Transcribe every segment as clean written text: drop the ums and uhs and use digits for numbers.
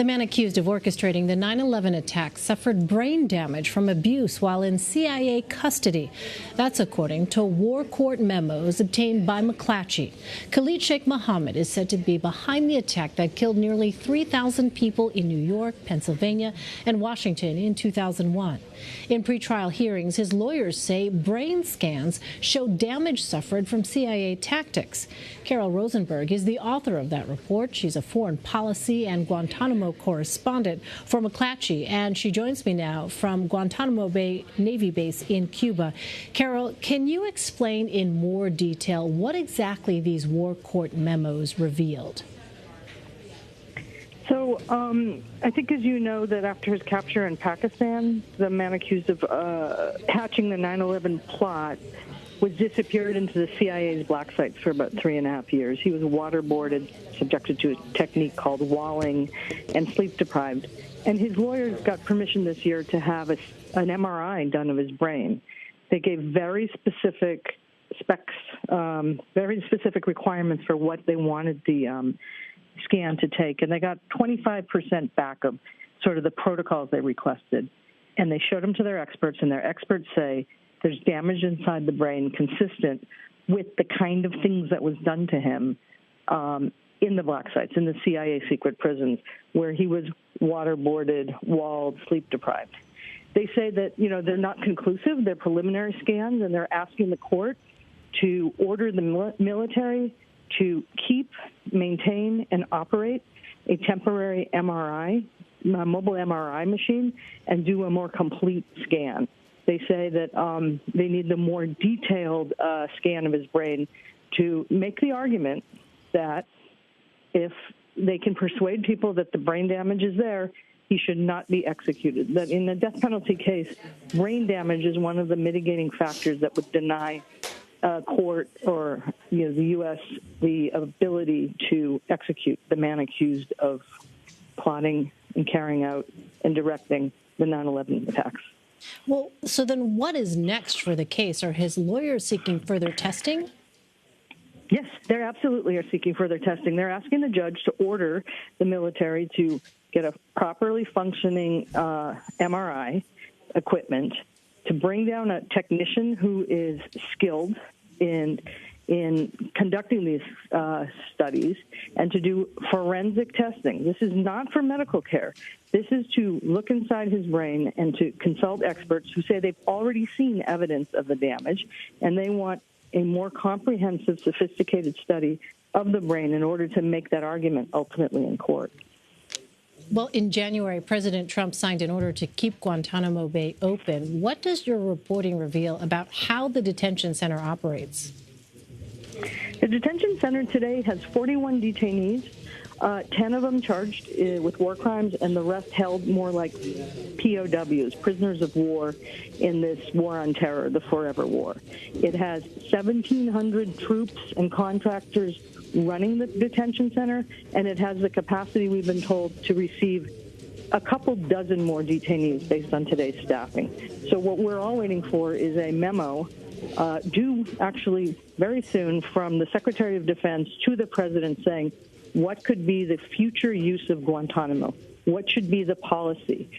The man accused of orchestrating the 9/11 attack suffered brain damage from abuse while in CIA custody. That's according to war court memos obtained by McClatchy. Khalid Sheikh Mohammed is said to be behind the attack that killed nearly 3,000 people in New York, Pennsylvania, and Washington in 2001. In pretrial hearings, his lawyers say brain scans showed damage suffered from CIA tactics. Carol Rosenberg is the author of that report. She's a foreign policy and Guantanamo correspondent for McClatchy, and she joins me now from Guantanamo Bay Navy Base in Cuba. Carol, can you explain in more detail what exactly these war court memos revealed? So I think, as you know, that after his capture in Pakistan, the man accused of hatching the 9/11 plot was disappeared into the CIA's black sites for about 3.5 years. He was waterboarded, subjected to a technique called walling, and sleep deprived. And his lawyers got permission this year to have an MRI done of his brain. They gave very specific specs, very specific requirements for what they wanted the scan to take, and they got 25% back of sort of the protocols they requested. And they showed them to their experts, and their experts say there's damage inside the brain consistent with the kind of things that was done to him in the black sites, in the CIA secret prisons, where he was waterboarded, walled, sleep deprived. They say that, they're not conclusive, they're preliminary scans, and they're asking the court to order the military to keep, maintain, and operate a temporary MRI, a mobile MRI machine, and do a more complete scan. They say that they need the more detailed scan of his brain to make the argument that if they can persuade people that the brain damage is there, he should not be executed. That in a death penalty case, brain damage is one of the mitigating factors that would deny court or the U.S. the ability to execute the man accused of plotting and carrying out and directing the 9/11 attacks. Well, so then what is next for the case? Are his lawyers seeking further testing? Yes, they absolutely are seeking further testing. They're asking the judge to order the military to get a properly functioning MRI equipment, to bring down a technician who is skilled in conducting these studies, and to do forensic testing. This is not for medical care. This is to look inside his brain and to consult experts who say they've already seen evidence of the damage, and they want a more comprehensive, sophisticated study of the brain in order to make that argument ultimately in court. Well, in January, President Trump signed an order to keep Guantanamo Bay open. What does your reporting reveal about how the detention center operates? The detention center today has 41 detainees, 10 of them charged with war crimes, and the rest held more like POWs, prisoners of war, in this war on terror, the forever war. It has 1,700 troops and contractors running the detention center, and it has the capacity, we've been told, to receive a couple dozen more detainees based on today's staffing. So what we're all waiting for is a memo due actually very soon from the Secretary of Defense to the President saying what could be the future use of Guantanamo, what should be the policy.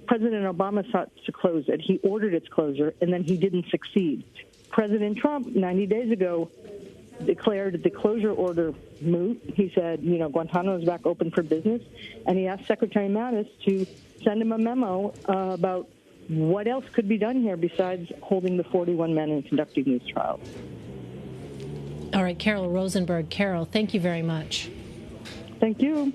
President Obama sought to close it. He ordered its closure, and then he didn't succeed. President Trump, 90 days ago, declared the closure order moot. He said, Guantanamo is back open for business, and he asked Secretary Mattis to send him a memo about what else could be done here besides holding the 41 men and conducting these trials. All right, Carol Rosenberg. Carol, thank you very much. Thank you.